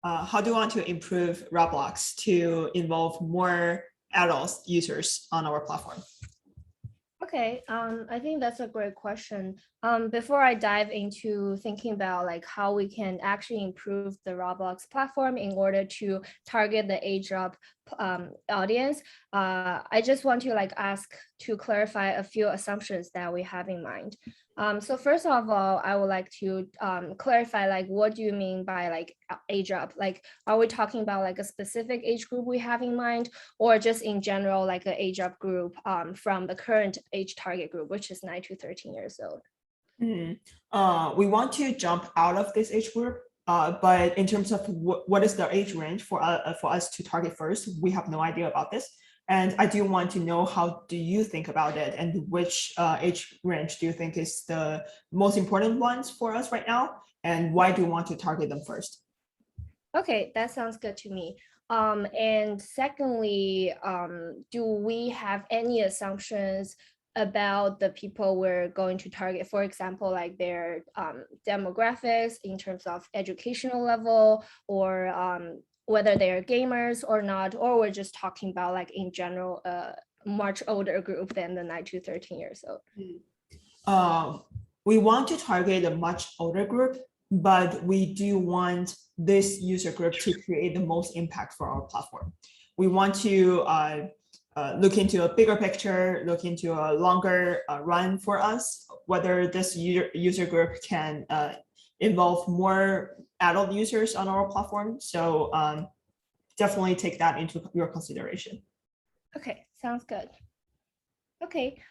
how do you want to improve Roblox to involve more adult users on our platform? Okay, I think that's a great question. Before I dive into thinking about like how we can actually improve the Roblox platform in order to target the age up audience, I just want to like ask to clarify a few assumptions that we have in mind. So first of all, I would like to clarify like what do you mean by like age up? Like, are we talking about like a specific age group we have in mind, or just in general like an age up group from the current age target group, which is 9 to 13 years old? We want to jump out of this age group, but in terms of what is the age range for us to target first, we have no idea about this. And I do want to know how do you think about it, and which age range do you think is the most important ones for us right now, and why do you want to target them first? Okay, that sounds good to me. And secondly, do we have any assumptions about the people we're going to target? For example, like their demographics in terms of educational level, or whether they're gamers or not, or we're just talking about like in general, a much older group than the 9 to 13 years old. We want to target a much older group, but we do want this user group to create the most impact for our platform. We want to look into a bigger picture, look into a longer run for us, whether this user group can involve more adult users on our platform. So definitely take that into your consideration. Okay, sounds good. Okay,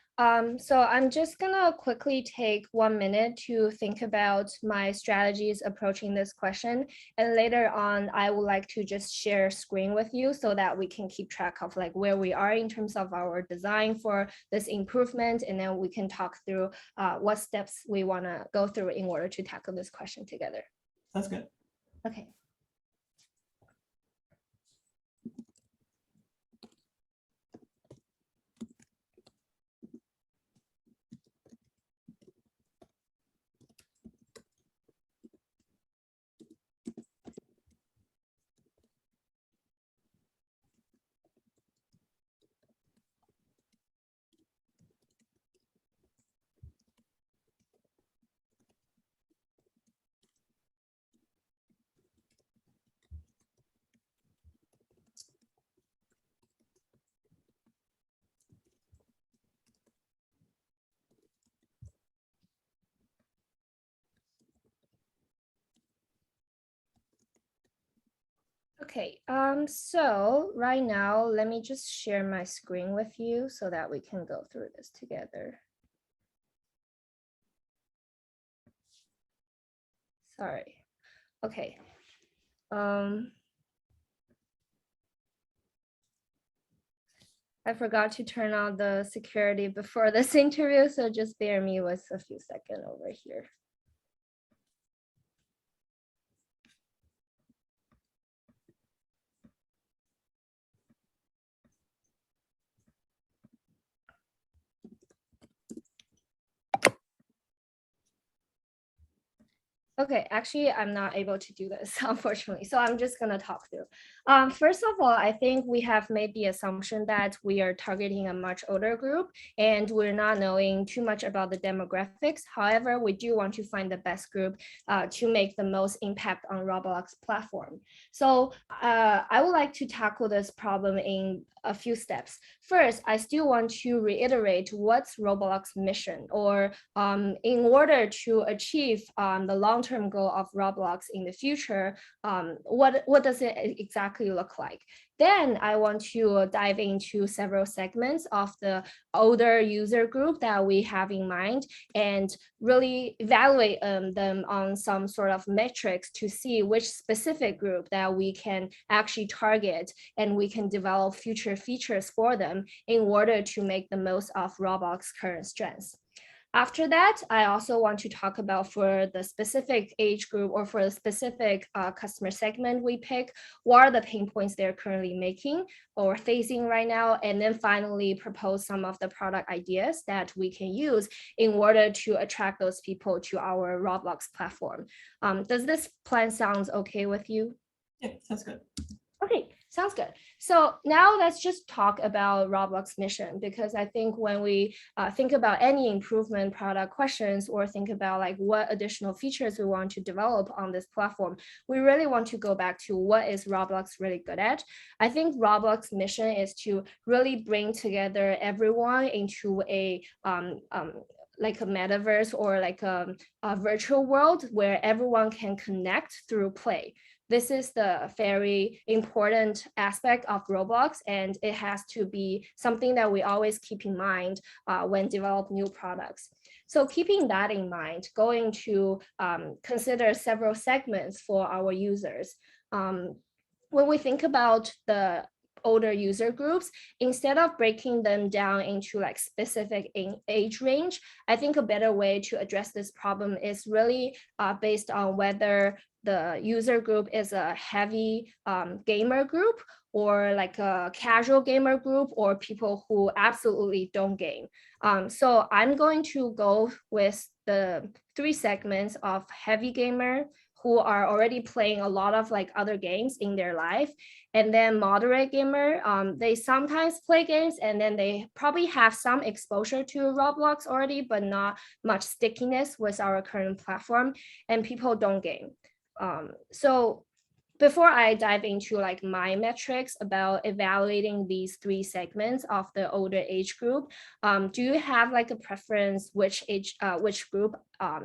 so I'm just gonna quickly take 1 minute to think about my strategies approaching this question. And later on, I would like to just share screen with you so that we can keep track of like where we are in terms of our design for this improvement. And then we can talk through what steps we wanna go through in order to tackle this question together. That's good. Okay. Okay, so right now, let me just share my screen with you so that we can go through this together. Sorry. Okay. I forgot to turn on the security before this interview, so just bear me with a few seconds over here. Okay, actually, I'm not able to do this, unfortunately. So I'm just going to talk through. First of all, I think we have made the assumption that we are targeting a much older group and we're not knowing too much about the demographics. However, we do want to find the best group to make the most impact on Roblox platform. So I would like to tackle this problem in a few steps. First, I still want to reiterate what's Roblox mission, or in order to achieve the long-term goal of Roblox in the future, what does it exactly look like? Then I want to dive into several segments of the older user group that we have in mind and really evaluate them on some sort of metrics to see which specific group that we can actually target, and we can develop future features for them in order to make the most of Roblox's current strengths. After that, I also want to talk about for the specific age group or for the specific customer segment we pick, what are the pain points they're currently making or facing right now, and then finally propose some of the product ideas that we can use in order to attract those people to our Roblox platform. Does this plan sound okay with you? Yeah, sounds good. Okay, sounds good. So now let's just talk about Roblox Mission, because I think when we think about any improvement product questions or think about like what additional features we want to develop on this platform, we really want to go back to what is Roblox really good at. I think Roblox Mission is to really bring together everyone into a like a metaverse or like a virtual world where everyone can connect through play. This is the very important aspect of Roblox, and it has to be something that we always keep in mind when develop new products. So keeping that in mind, going to consider several segments for our users. When we think about the older user groups, instead of breaking them down into like specific age range, I think a better way to address this problem is really based on whether the user group is a heavy gamer group or like a casual gamer group or people who absolutely don't game. So I'm going to go with the 3 segments of heavy gamer who are already playing a lot of like other games in their life, and then moderate gamer, they sometimes play games and then they probably have some exposure to Roblox already, but not much stickiness with our current platform, and people don't game. So before I dive into like my metrics about evaluating these 3 segments of the older age group, do you have like a preference which group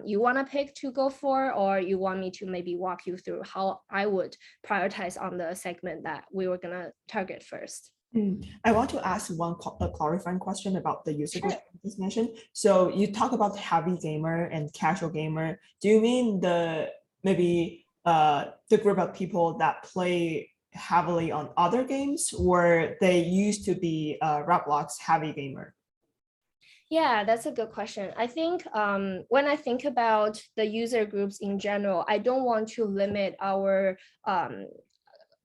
you want to pick to go for, or you want me to maybe walk you through how I would prioritize on the segment that we were gonna target first? I want to ask a clarifying question about the user group Sure. you just mentioned. So you talk about heavy gamer and casual gamer. Do you mean maybe the group of people that play heavily on other games, or they used to be Roblox heavy gamer? Yeah, that's a good question. I think when I think about the user groups in general, I don't want to limit our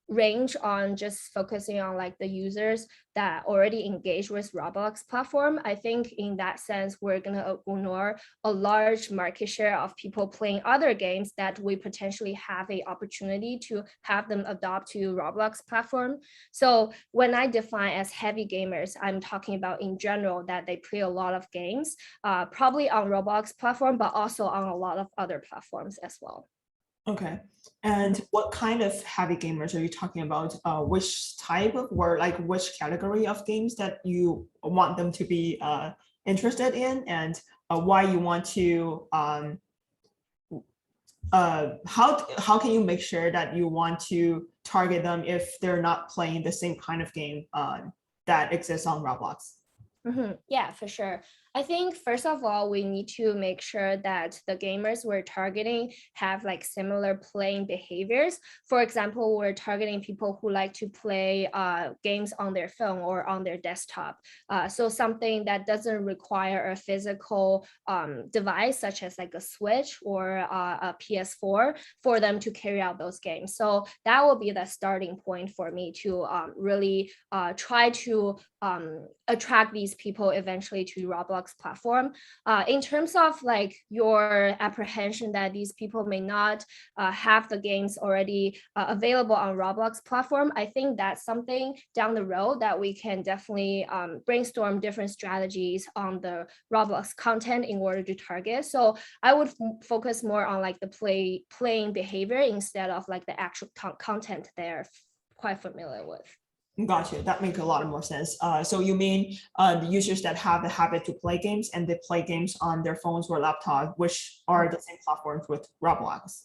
range on just focusing on like the users that already engage with Roblox platform. I think in that sense, we're gonna ignore a large market share of people playing other games that we potentially have a opportunity to have them adopt to Roblox platform. So when I define as heavy gamers, I'm talking about in general that they play a lot of games, probably on Roblox platform, but also on a lot of other platforms as well. Okay. And what kind of heavy gamers are you talking about? Which type of, or like which category of games that you want them to be interested in, and why you want to how can you make sure that you want to target them if they're not playing the same kind of game that exists on Roblox? Yeah, for sure. I think first of all, we need to make sure that the gamers we're targeting have like similar playing behaviors. For example, we're targeting people who like to play games on their phone or on their desktop. So something that doesn't require a physical device, such as like a Switch or a PS4, for them to carry out those games. So that will be the starting point for me to really try to attract these people eventually to Roblox platform. In terms of like your apprehension that these people may not have the games already available on Roblox platform, I think that's something down the road that we can definitely brainstorm different strategies on the Roblox content in order to target. So I would focus more on like the playing behavior instead of like the actual content they're quite familiar with. Got you. That makes a lot more sense. So you mean the users that have the habit to play games and they play games on their phones or laptop, which are the same platforms with Roblox.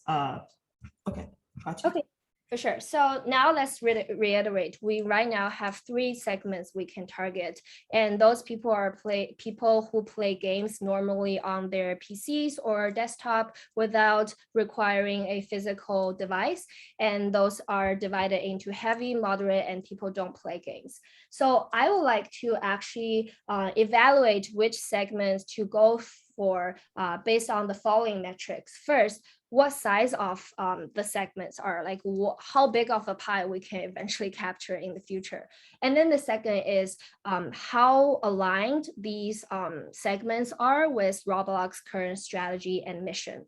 Okay, got you. Okay, for sure. So now let's reiterate. We right now have 3 segments we can target, and those people are people who play games normally on their PCs or desktop without requiring a physical device, and those are divided into heavy, moderate, and people don't play games. So I would like to actually evaluate which segments to go for based on the following metrics. First, what size of the segments are, like how big of a pie we can eventually capture in the future. And then the second is how aligned these segments are with Roblox current strategy and mission.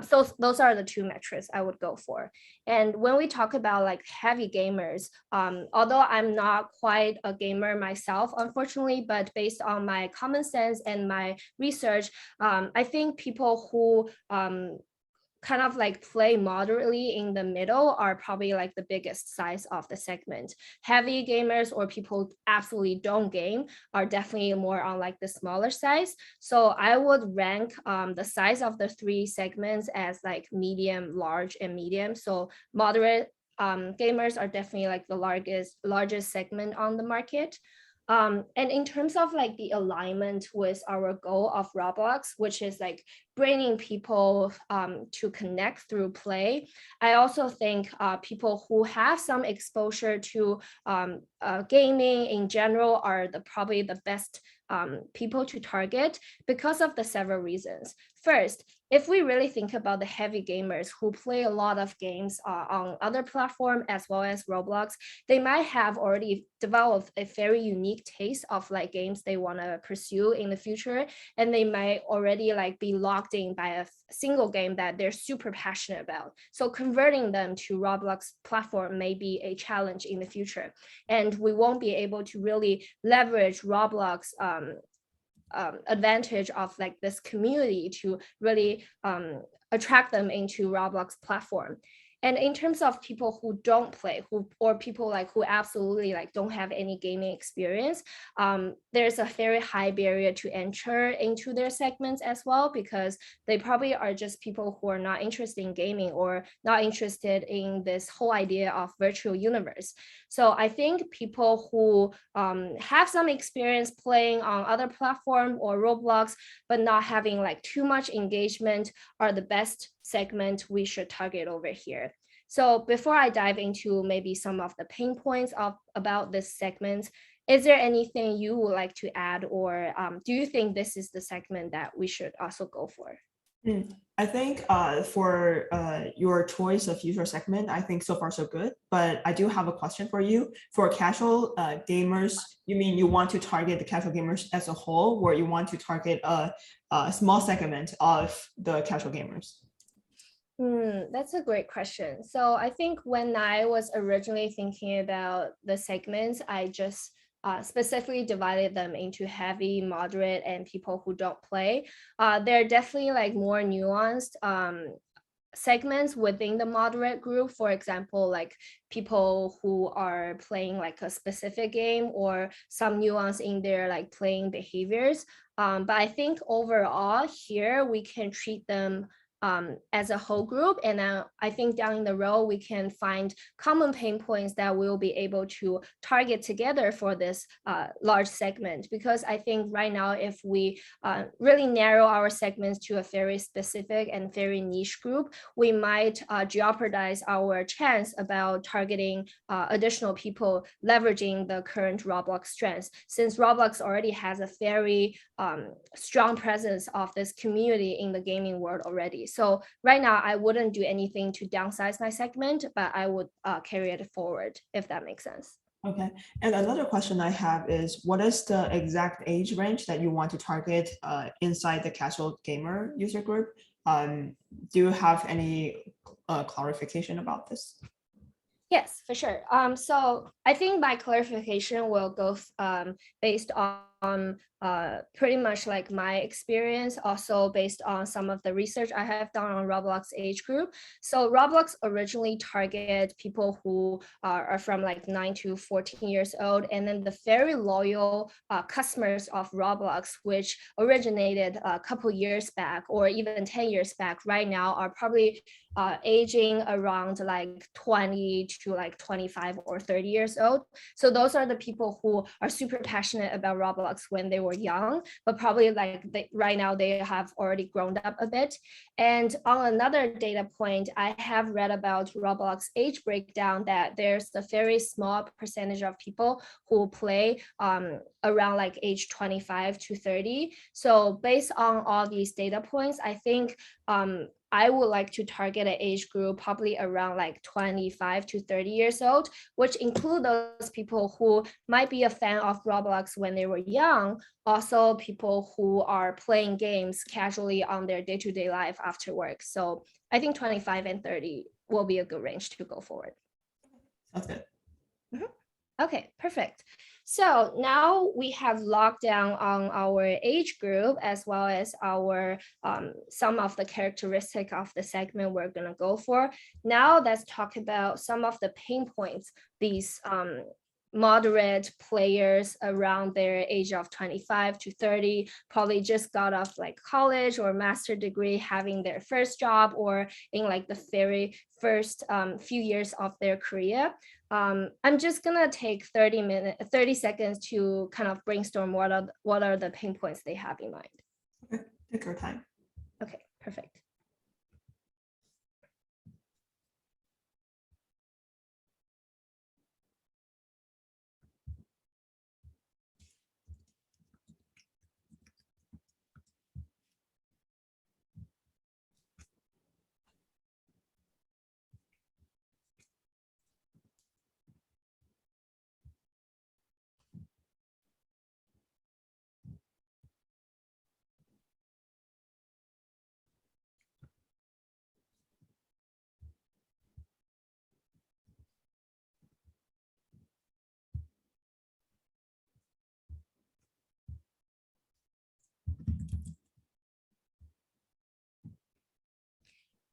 So those are the two metrics I would go for. And when we talk about like heavy gamers, although I'm not quite a gamer myself, unfortunately, but based on my common sense and my research, I think people who kind of like play moderately in the middle are probably like the biggest size of the segment. Heavy gamers or people who absolutely don't game are definitely more on like the smaller size. So I would rank the size of the three segments as like medium, large, and medium. So moderate gamers are definitely like the largest segment on the market. And in terms of like the alignment with our goal of Roblox, which is like bringing people to connect through play, I also think people who have some exposure to gaming in general are probably the best people to target because of the several reasons. First, if we really think about the heavy gamers who play a lot of games on other platforms as well as Roblox, they might have already developed a very unique taste of like games they want to pursue in the future, and they might already like be locked in by a single game that they're super passionate about. So converting them to Roblox platform may be a challenge in the future, and we won't be able to really leverage Roblox advantage of like this community to really attract them into Roblox platform. And in terms of people who don't play, or people like who absolutely like don't have any gaming experience, there's a very high barrier to enter into their segments as well, because they probably are just people who are not interested in gaming or not interested in this whole idea of virtual universe. So I think people who have some experience playing on other platforms or Roblox, but not having like too much engagement are the best segment we should target over here. So before I dive into maybe some of the pain points about this segment, is there anything you would like to add, or do you think this is the segment that we should also go for? I think for your choice of user segment, I think so far so good, but I do have a question for you. For casual gamers, you mean you want to target the casual gamers as a whole, or you want to target a small segment of the casual gamers? That's a great question. So I think when I was originally thinking about the segments, I just specifically divided them into heavy, moderate, and people who don't play. They're definitely like more nuanced segments within the moderate group. For example, like people who are playing like a specific game or some nuance in their like playing behaviors. But I think overall here we can treat them as a whole group. And I think down the road, we can find common pain points that we'll be able to target together for this large segment. Because I think right now, if we really narrow our segments to a very specific and very niche group, we might jeopardize our chance about targeting additional people leveraging the current Roblox strengths, since Roblox already has a very strong presence of this community in the gaming world already. So right now, I wouldn't do anything to downsize my segment, but I would carry it forward, if that makes sense. Okay, and another question I have is, what is the exact age range that you want to target inside the casual gamer user group? Do you have any clarification about this? Yes, for sure. So I think my clarification will go based on pretty much like my experience, also based on some of the research I have done on Roblox Age Group. So Roblox originally targeted people who are from like 9 to 14 years old, and then the very loyal customers of Roblox, which originated a couple years back or even 10 years back, right now are probably aging around like 20 to like 25 or 30 years old. So those are the people who are super passionate about Roblox when they were young, but probably like right now they have already grown up a bit. And on another data point, I have read about Roblox age breakdown that there's a very small percentage of people who play around like age 25 to 30. So based on all these data points, I think I would like to target an age group probably around like 25 to 30 years old, which include those people who might be a fan of Roblox when they were young, also people who are playing games casually on their day-to-day life after work. So I think 25 and 30 will be a good range to go forward. Sounds good. Okay, perfect. So now we have locked down on our age group as well as our some of the characteristic of the segment we're gonna go for. Now let's talk about some of the pain points these moderate players around their age of 25 to 30 probably just got off like college or master degree, having their first job or in like the very first few years of their career. I'm just gonna take 30 seconds to kind of brainstorm what are the pain points they have in mind. Okay, take your time. Okay, perfect.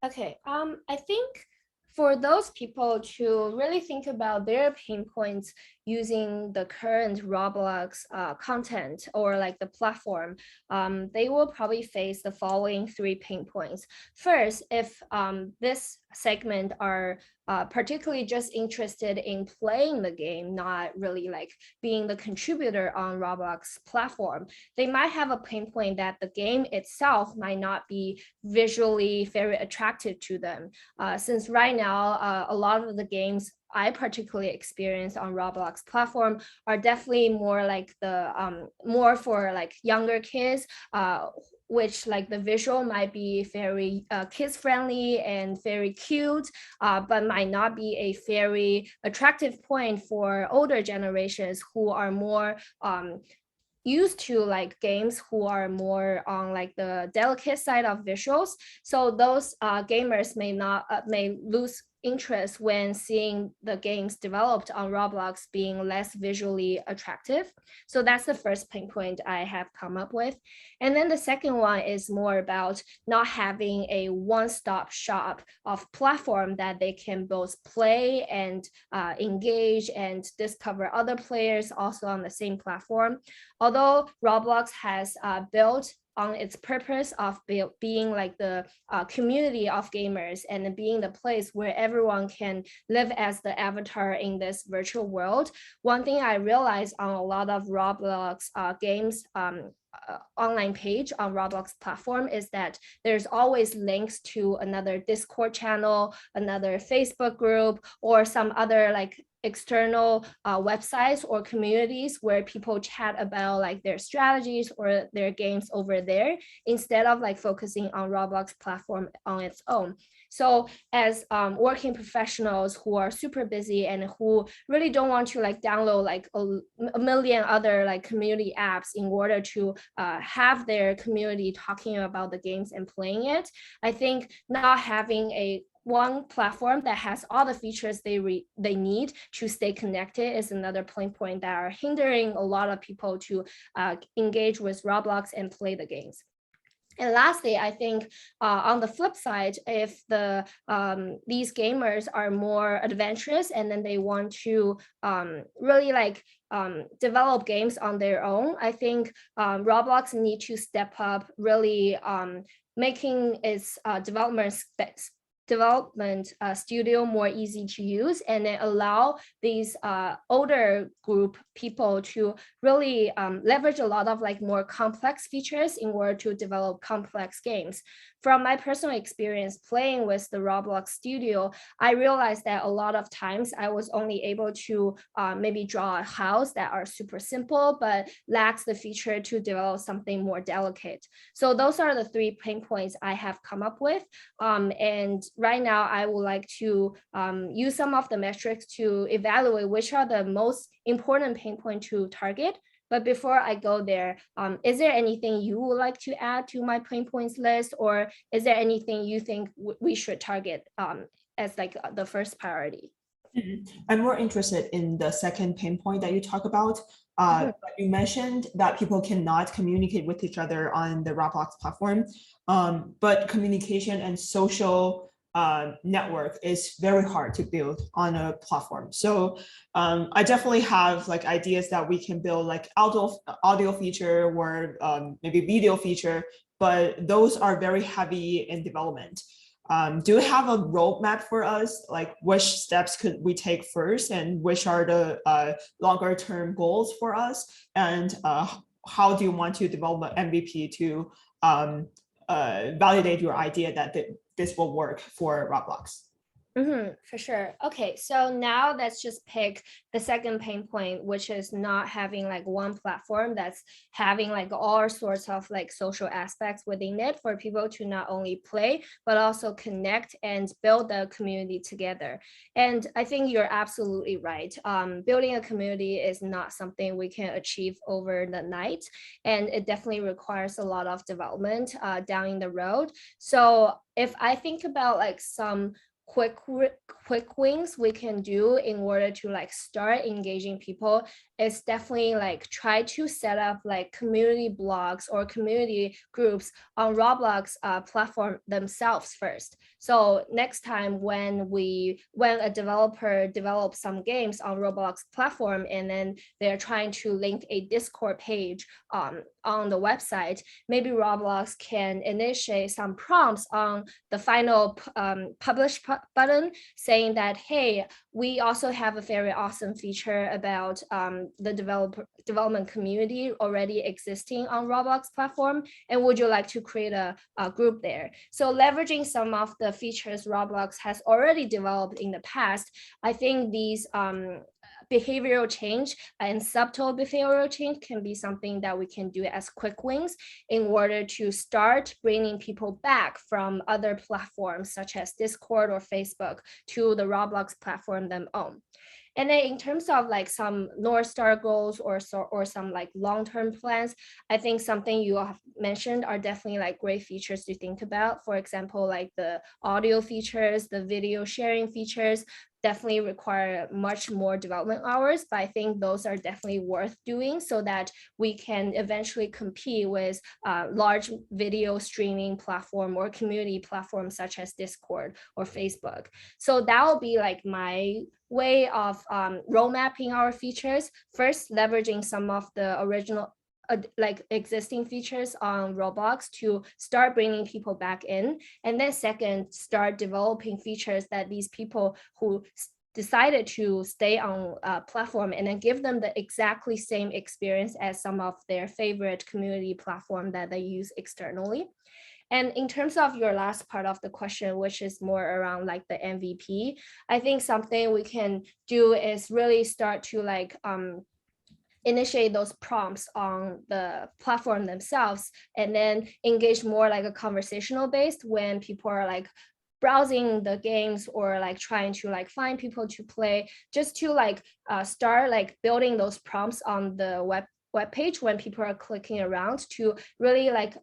Okay, I think for those people to really think about their pain points using the current Roblox content or like the platform, they will probably face the following 3 pain points. First, if this segment are particularly just interested in playing the game, not really like being the contributor on Roblox platform, they might have a pain point that the game itself might not be visually very attractive to them. Since right now, a lot of the games I particularly experience on Roblox platform are definitely more like the more for like younger kids, which like the visual might be very kids friendly and very cute, but might not be a very attractive point for older generations who are more used to like games who are more on like the delicate side of visuals. So those gamers may lose interest when seeing the games developed on Roblox being less visually attractive. So that's the first pain point I have come up with. And then the second one is more about not having a one-stop shop of platform that they can both play and engage and discover other players also on the same platform. Although Roblox has built on its purpose of being like the community of gamers and being the place where everyone can live as the avatar in this virtual world. One thing I realized on a lot of Roblox games online page on Roblox platform is that there's always links to another Discord channel, another Facebook group, or some other like external websites or communities where people chat about like their strategies or their games over there instead of like focusing on Roblox platform on its own. So as working professionals who are super busy and who really don't want to like download like a million other like community apps in order to have their community talking about the games and playing it, I think not having a one platform that has all the features they need to stay connected is another pain point that are hindering a lot of people to engage with Roblox and play the games. And lastly, I think on the flip side, if these gamers are more adventurous and then they want to really like develop games on their own, I think Roblox need to step up really making its development development studio more easy to use, and then allow these older group people to really leverage a lot of like more complex features in order to develop complex games. From my personal experience playing with the Roblox Studio, I realized that a lot of times I was only able to maybe draw a house that are super simple, but lacks the feature to develop something more delicate. So those are the 3 pain points I have come up with. And right now I would like to use some of the metrics to evaluate which are the most important pain point to target. But before I go there, is there anything you would like to add to my pain points list, or is there anything you think we should target as like the first priority? I'm more interested in the second pain point that you talk about. You mentioned that people cannot communicate with each other on the Roblox platform, but communication and social network is very hard to build on a platform. So I definitely have like ideas that we can build like audio feature or maybe video feature, but those are very heavy in development. Do you have a roadmap for us? Like which steps could we take first, and which are the longer term goals for us? And how do you want to develop an MVP to validate your idea that this will work for Roblox? For sure. Okay, so now let's just pick the second pain point, which is not having like one platform that's having like all sorts of like social aspects within it for people to not only play, but also connect and build the community together. And I think you're absolutely right. Building a community is not something we can achieve over the night, and it definitely requires a lot of development down the road. So if I think about like some quick wins we can do in order to like start engaging people, is definitely like try to set up like community blogs or community groups on Roblox platform themselves first. So next time when a developer develops some games on Roblox platform, and then they're trying to link a Discord page on the website, maybe Roblox can initiate some prompts on the final publish button saying that, hey, we also have a very awesome feature about the development community already existing on Roblox platform, and would you like to create a group there? So leveraging some of the features Roblox has already developed in the past, I think these behavioral change and subtle behavioral change can be something that we can do as quick wins in order to start bringing people back from other platforms such as Discord or Facebook to the Roblox platform them own. And then in terms of like some North Star goals or some like long-term plans, I think something you have mentioned are definitely like great features to think about. For example, like the audio features, the video sharing features definitely require much more development hours, but I think those are definitely worth doing so that we can eventually compete with large video streaming platform or community platforms such as Discord or Facebook. So that will be like my way of road mapping our features. First, leveraging some of the original like existing features on Roblox to start bringing people back in. And then second, start developing features that these people who decided to stay on a platform, and then give them the exactly same experience as some of their favorite community platform that they use externally. And in terms of your last part of the question, which is more around like the MVP, I think something we can do is really start to like initiate those prompts on the platform themselves, and then engage more like a conversational based when people are like browsing the games or like trying to like find people to play, just to like start like building those prompts on the web page when people are clicking around, to really like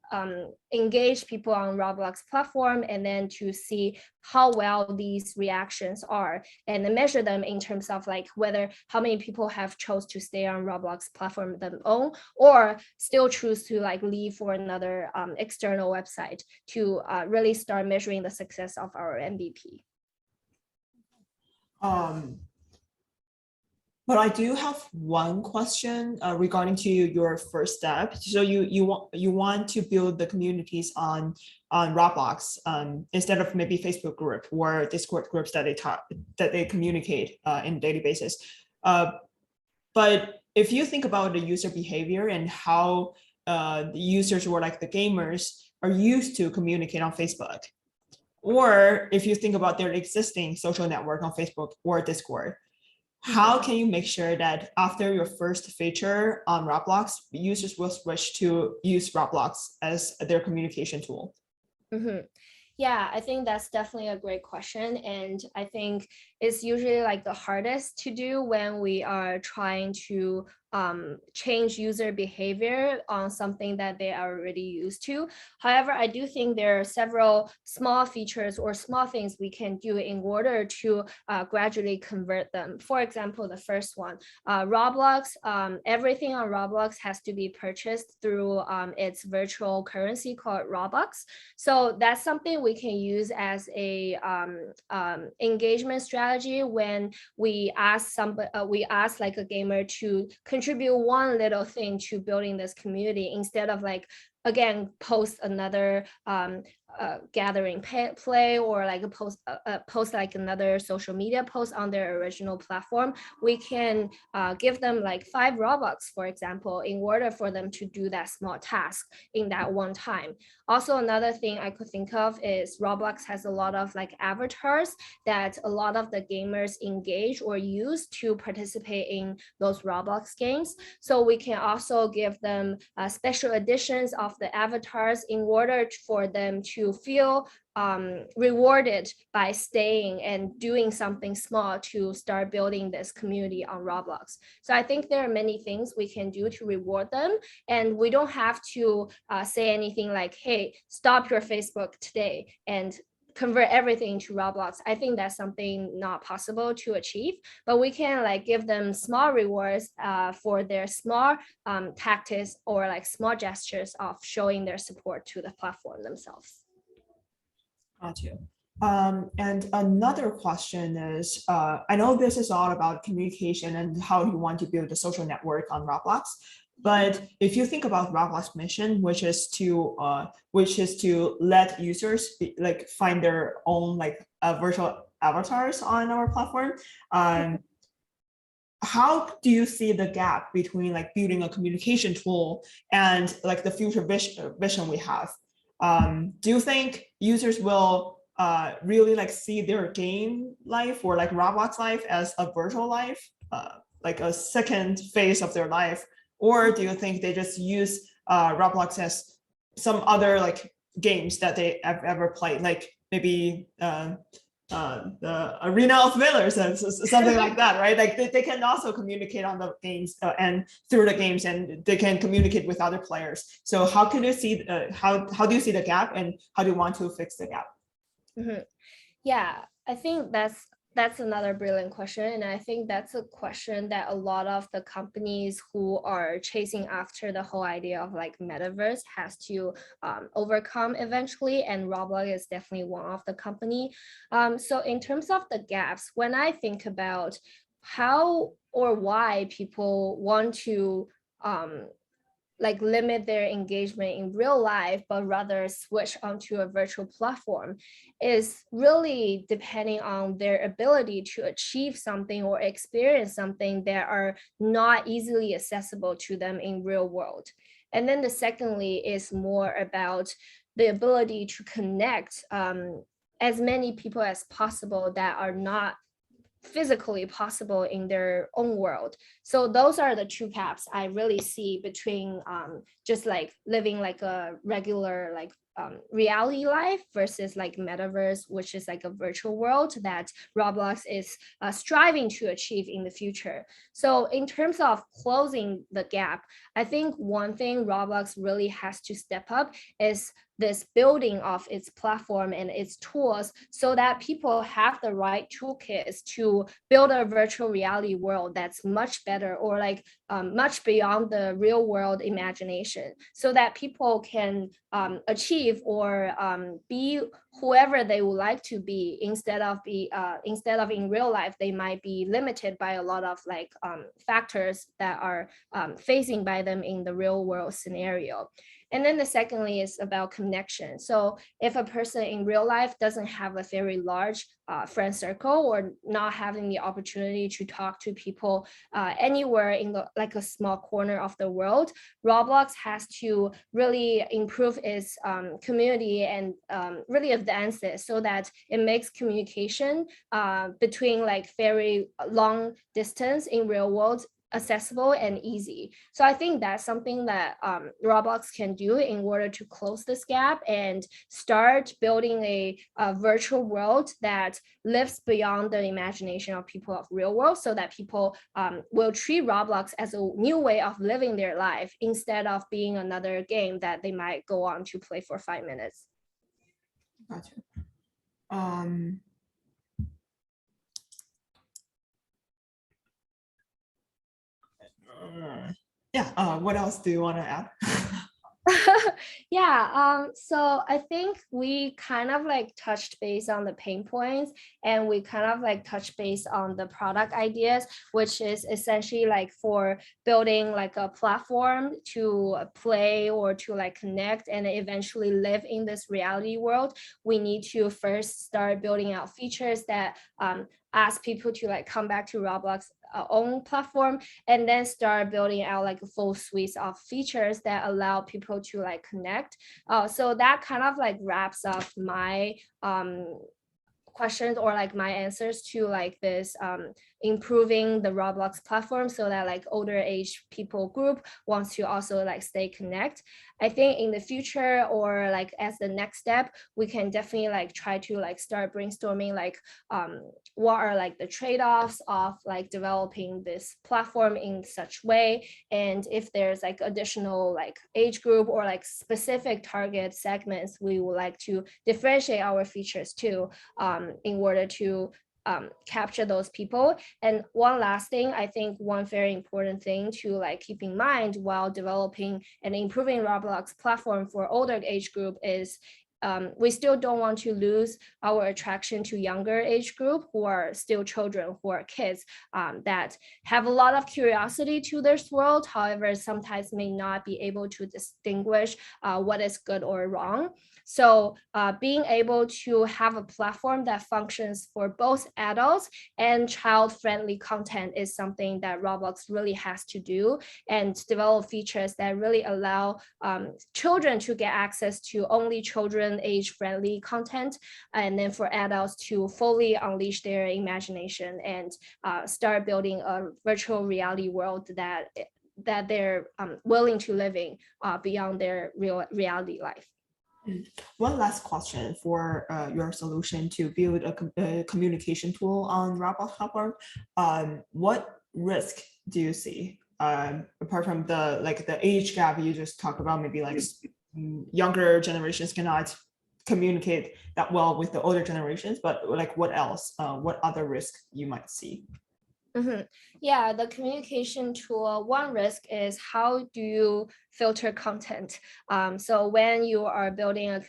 engage people on Roblox platform, and then to see how well these reactions are, and then measure them in terms of like whether how many people have chose to stay on Roblox platform their own, or still choose to like leave for another external website, to really start measuring the success of our MVP. But I do have one question regarding to your first step. So you want to build the communities on Roblox instead of maybe Facebook group or Discord groups that they communicate in daily basis. But if you think about the user behavior and how the users or like the gamers are used to communicate on Facebook, or if you think about their existing social network on Facebook or Discord, how can you make sure that after your first feature on Roblox, users will switch to use Roblox as their communication tool? Yeah, I think that's definitely a great question. And I think it's usually like the hardest to do when we are trying to change user behavior on something that they are already used to. However, I do think there are several small features or small things we can do in order to gradually convert them. For example, the first one, Roblox, everything on Roblox has to be purchased through its virtual currency called Robux. So that's something we can use as a engagement strategy when we ask like a gamer to contribute one little thing to building this community instead of like, again, post another gathering play or like a post like another social media post on their original platform. We can give them like 5 Robux, for example, in order for them to do that small task in that one time. Also, another thing I could think of is Roblox has a lot of like avatars that a lot of the gamers engage or use to participate in those Roblox games. So we can also give them special editions of the avatars in order for them to feel rewarded by staying and doing something small to start building this community on Roblox. So I think there are many things we can do to reward them, and we don't have to say anything like, hey, stop your Facebook today and convert everything to Roblox. I think that's something not possible to achieve, but we can like give them small rewards for their small tactics or like small gestures of showing their support to the platform themselves. Got you. And another question is, I know this is all about communication and how you want to build a social network on Roblox, but if you think about Roblox Mission, which is to let users find their own virtual avatars on our platform, how do you see the gap between like building a communication tool and like the future vision we have? Do you think users will really like see their game life or like Roblox life as a virtual life, like a second phase of their life? Or do you think they just use Roblox as some other like games that they have ever played, like maybe the Arena of Valors and something like that, right? Like they can also communicate on the games and through the games, and they can communicate with other players. So how can you see how do you see the gap, and how do you want to fix the gap? Yeah, I think that's another brilliant question. And I think that's a question that a lot of the companies who are chasing after the whole idea of like metaverse has to overcome eventually. And Roblox is definitely one of the company. So in terms of the gaps, when I think about how or why people want to like limit their engagement in real life, but rather switch onto a virtual platform, is really depending on their ability to achieve something or experience something that are not easily accessible to them in real world. And then the secondly is more about the ability to connect as many people as possible that are not physically possible in their own world. So those are the two gaps I really see between just like living like a regular like reality life versus like metaverse, which is like a virtual world that Roblox is striving to achieve in the future. So in terms of closing the gap, I think one thing Roblox really has to step up is this building of its platform and its tools so that people have the right toolkits to build a virtual reality world that's much better or like much beyond the real world imagination, so that people can achieve achieve or be whoever they would like to be, instead of in real life they might be limited by a lot of like factors that are facing by them in the real world scenario. And then the secondly is about connection. So if a person in real life doesn't have a very large friend circle, or not having the opportunity to talk to people anywhere in like a small corner of the world, Roblox has to really improve its community and really advance it so that it makes communication between like very long distance in real world accessible and easy. So I think that's something that Roblox can do in order to close this gap and start building a virtual world that lives beyond the imagination of people of real world, so that people will treat Roblox as a new way of living their life instead of being another game that they might go on to play for 5 minutes. Gotcha. Yeah, what else do you want to add? Yeah, so I think we kind of like touched base on the pain points, and we kind of like touched base on the product ideas, which is essentially like for building like a platform to play or to like connect and eventually live in this reality world. We need to first start building out features that ask people to like come back to Roblox own platform, and then start building out like a full suite of features that allow people to like connect. So that kind of like wraps up my questions or like my answers to like this improving the Roblox platform so that like older age people group wants to also like stay connect. I think in the future or like as the next step, we can definitely like try to like start brainstorming like what are like the trade-offs of like developing this platform in such way, and if there's like additional like age group or like specific target segments we would like to differentiate our features to in order to capture those people. And one last thing, I think one very important thing to like keep in mind while developing and improving Roblox platform for older age group is we still don't want to lose our attraction to younger age group who are still children, who are kids that have a lot of curiosity to this world, however, sometimes may not be able to distinguish what is good or wrong. So being able to have a platform that functions for both adults and child-friendly content is something that Roblox really has to do, and develop features that really allow children to get access to only children age-friendly content, and then for adults to fully unleash their imagination and start building a virtual reality world that they're willing to live in beyond their real reality life. One last question for your solution to build a communication tool on Roblox platform. What risk do you see apart from the age gap you just talked about? Maybe like younger generations cannot communicate that well with the older generations, but like what else? What other risk you might see? Mm-hmm. Yeah, the communication tool, one risk is how do you filter content? So when you are building a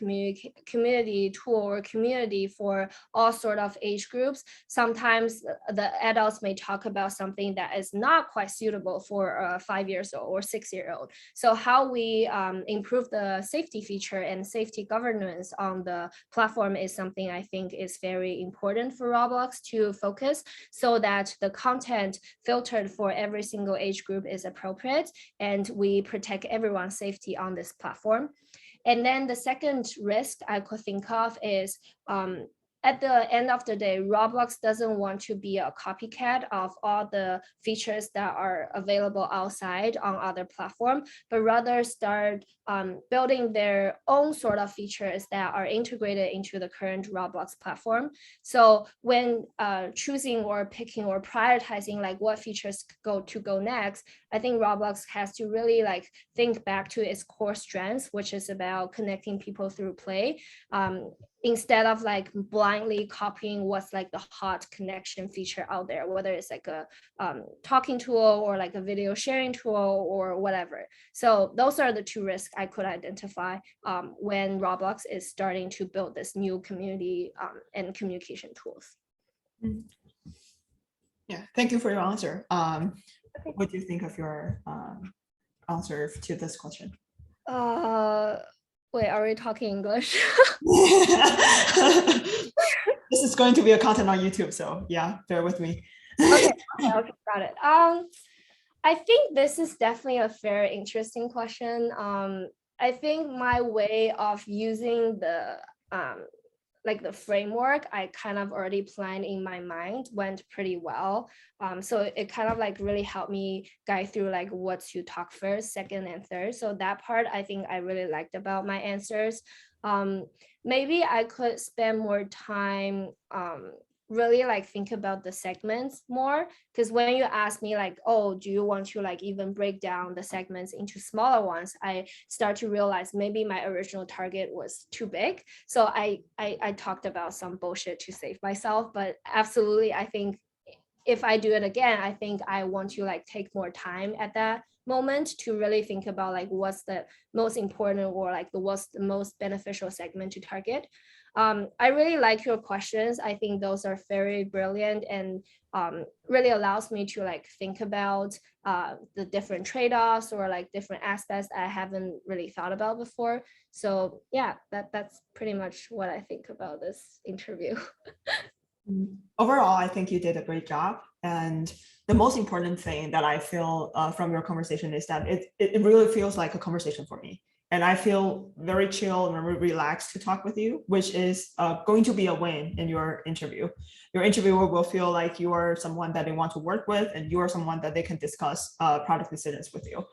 community tool or community for all sort of age groups, sometimes the adults may talk about something that is not quite suitable for a 5-year-old or 6-year-old. So how we improve the safety feature and safety governance on the platform is something I think is very important for Roblox to focus, so that the content filtered for every single age group is appropriate and we protect everyone's safety on this platform. And then the second risk I could think of is at the end of the day, Roblox doesn't want to be a copycat of all the features that are available outside on other platforms, but rather start building their own sort of features that are integrated into the current Roblox platform. So when choosing or picking or prioritizing like what features go next, I think Roblox has to really like think back to its core strengths, which is about connecting people through play. instead of like blindly copying what's like the hot connection feature out there, whether it's like a talking tool or like a video sharing tool or whatever. So those are the two risks I could identify when Roblox is starting to build this new community and communication tools. Yeah, thank you for your answer. What do you think of your answer to this question? Wait, are we talking English? This is going to be a content on YouTube, so yeah, bear with me. Okay, got it. I think this is definitely a very interesting question. I think my way of using the like the framework I kind of already planned in my mind went pretty well. So it kind of like really helped me guide through like what to talk first, second, and third. So that part I think I really liked about my answers. Maybe I could spend more time really like think about the segments more, because when you ask me like, oh, do you want to like even break down the segments into smaller ones, I start to realize maybe my original target was too big. So I talked about some bullshit to save myself, but absolutely I think if I do it again, I think I want to like take more time at that moment to really think about like what's the most important or like what's the most beneficial segment to target. I really like your questions. I think those are very brilliant and really allows me to like think about the different trade-offs or like different aspects I haven't really thought about before. So yeah, that's pretty much what I think about this interview. Overall, I think you did a great job. And the most important thing that I feel from your conversation is that it really feels like a conversation for me. And I feel very chill and very relaxed to talk with you, which is going to be a win in your interview. Your interviewer will feel like you are someone that they want to work with, and you are someone that they can discuss product decisions with you.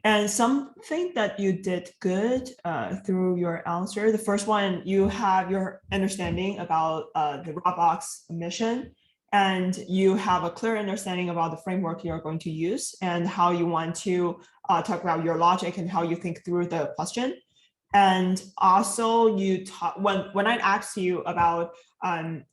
And something that you did good through your answer, the first one, you have your understanding about the Roblox mission, and you have a clear understanding about the framework you're going to use and how you want to talk about your logic and how you think through the question. And also you talk when I asked you about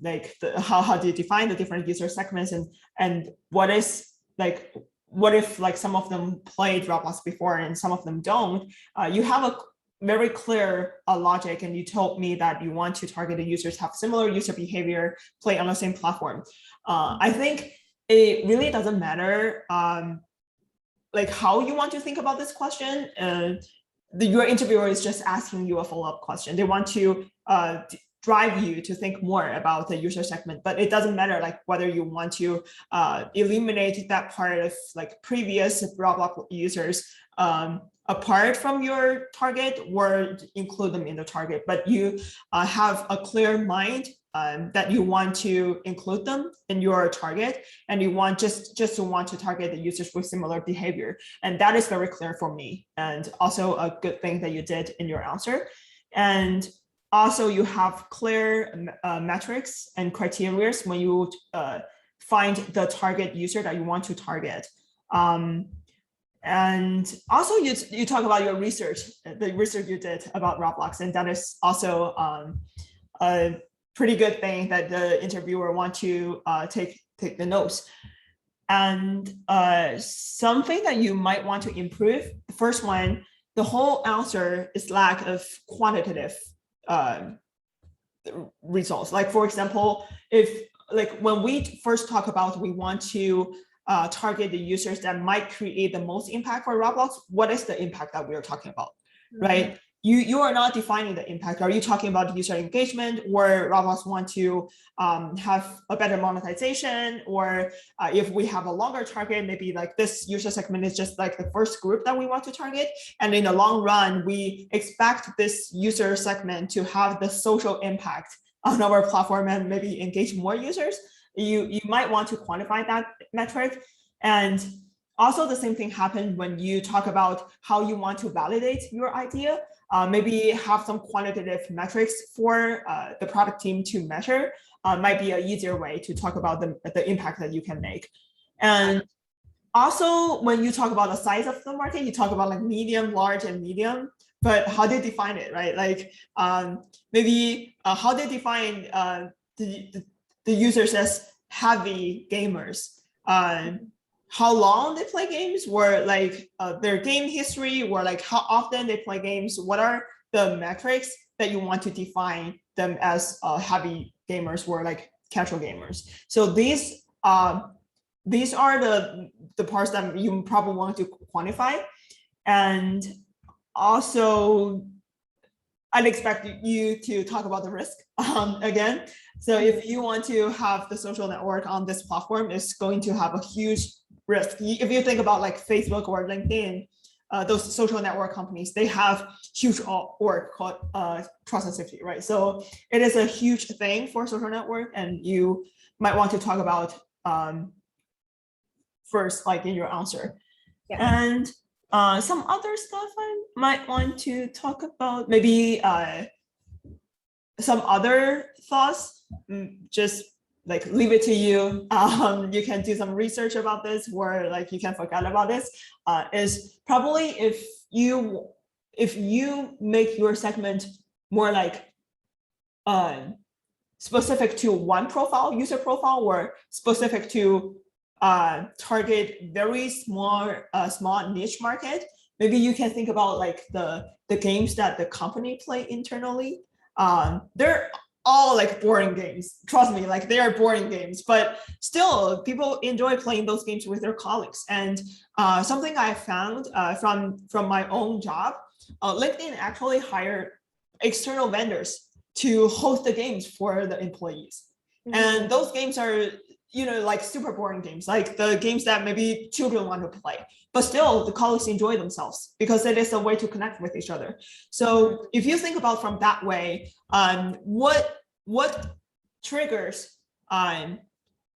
like how do you define the different user segments and what is like, what if like some of them played Roblox before and some of them don't, you have a very clear logic, and you told me that you want to target the users have similar user behavior, play on the same platform. I think it really doesn't matter like how you want to think about this question. Your interviewer is just asking you a follow-up question. They want to drive you to think more about the user segment, but it doesn't matter like whether you want to eliminate that part of like previous Roblox users apart from your target or include them in the target, but you have a clear mind that you want to include them in your target, and you want just to want to target the users with similar behavior. And that is very clear for me, and also a good thing that you did in your answer. And also you have clear metrics and criteria when you find the target user that you want to target. And also you talk about your research, the research you did about Roblox, and that is also a pretty good thing that the interviewer want to take the notes. And something that you might want to improve, the first one, the whole answer is lack of quantitative results. Like for example, if like when we first talk about we want to target the users that might create the most impact for Roblox, what is the impact that we are talking about, right? You are not defining the impact. Are you talking about user engagement, or Roblox want to have a better monetization, or if we have a longer target, maybe like this user segment is just like the first group that we want to target, and in the long run we expect this user segment to have the social impact on our platform and maybe engage more users. You might want to quantify that metric. And also the same thing happens when you talk about how you want to validate your idea. Maybe have some quantitative metrics for the product team to measure. Might be an easier way to talk about the impact that you can make. And also when you talk about the size of the market, you talk about like medium, large, and medium. but how they define it, right? Like maybe how they define the users as heavy gamers, how long they play games, or like their game history, or like how often they play games. What are the metrics that you want to define them as heavy gamers or like casual gamers? So these are the parts that you probably want to quantify. And also, I'd expect you to talk about the risk again. So if you want to have the social network on this platform, it's going to have a huge risk. If you think about like Facebook or LinkedIn, those social network companies, they have huge org called trust and safety, right? So it is a huge thing for social network, and you might want to talk about first, like in your answer. Yeah. And some other stuff I might want to talk about, maybe some other thoughts, just like leave it to you. You can do some research about this, or like you can forget about this. Is probably if you make your segment more like specific to one profile, user profile, or specific to target very small niche market. Maybe you can think about like the games that the company play internally. They're all like boring games. Trust me, like they are boring games, but still people enjoy playing those games with their colleagues. And something I found from my own job, LinkedIn actually hired external vendors to host the games for the employees. Mm-hmm. And those games are, like super boring games, like the games that maybe children want to play, but still the colleagues enjoy themselves because it is a way to connect with each other. So if you think about from that way, what triggers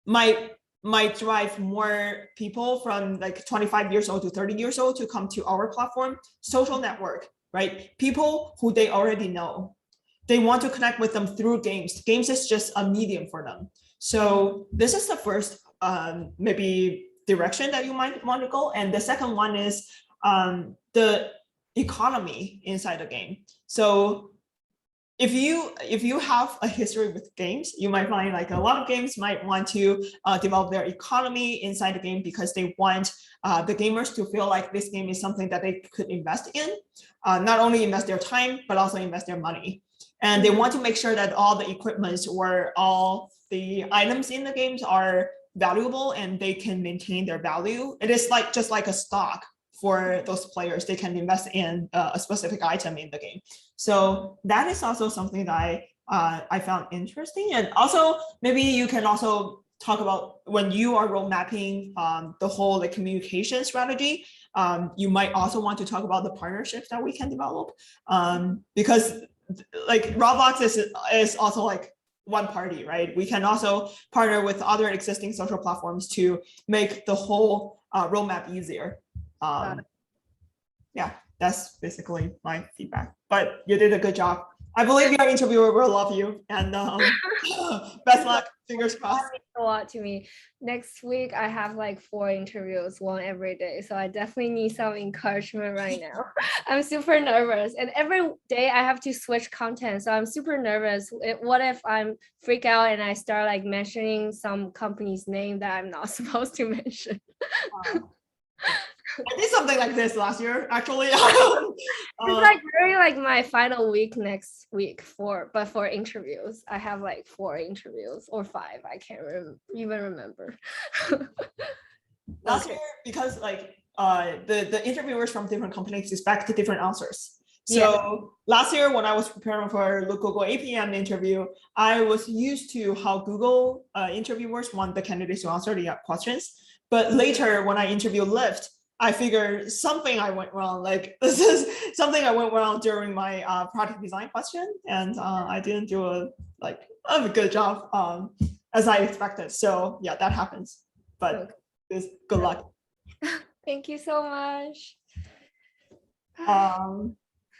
might drive more people from like 25 years old to 30 years old to come to our platform? Social network, right? People who they already know. They want to connect with them through games. Games is just a medium for them. So this is the first maybe direction that you might want to go. And the second one is the economy inside the game. So if you have a history with games, you might find like a lot of games might want to develop their economy inside the game because they want the gamers to feel like this game is something that they could invest in, not only invest their time, but also invest their money. And they want to make sure that all the equipment or all the items in the games are valuable and they can maintain their value. It is like just like a stock for those players. They can invest in a specific item in the game. So that is also something that I found interesting. And also maybe you can also talk about when you are road mapping the whole like communication strategy. You might also want to talk about the partnerships that we can develop because like Roblox is also like one party, right? We can also partner with other existing social platforms to make the whole roadmap easier. Yeah, that's basically my feedback. But you did a good job. I believe your interviewer will love you, and best luck. Fingers crossed. A lot to me. Next week I have like 4 interviews, one every day, so I definitely need some encouragement right now. I'm super nervous, and every day I have to switch content, so I'm super nervous. What if I'm freak out and I start like mentioning some company's name that I'm not supposed to mention? I did something like this last year, actually. It's like very like my final week next week for interviews. I have like 4 interviews or 5. I can't even remember. Last year, because like the interviewers from different companies expect different answers. So last year when I was preparing for the Google APM interview, I was used to how Google interviewers want the candidates to answer the questions. But later when I interviewed Lyft, I figured something I went wrong. Like this is something I went wrong during my product design question, and I didn't do a good job as I expected. So yeah, that happens. But good luck. Thank you so much.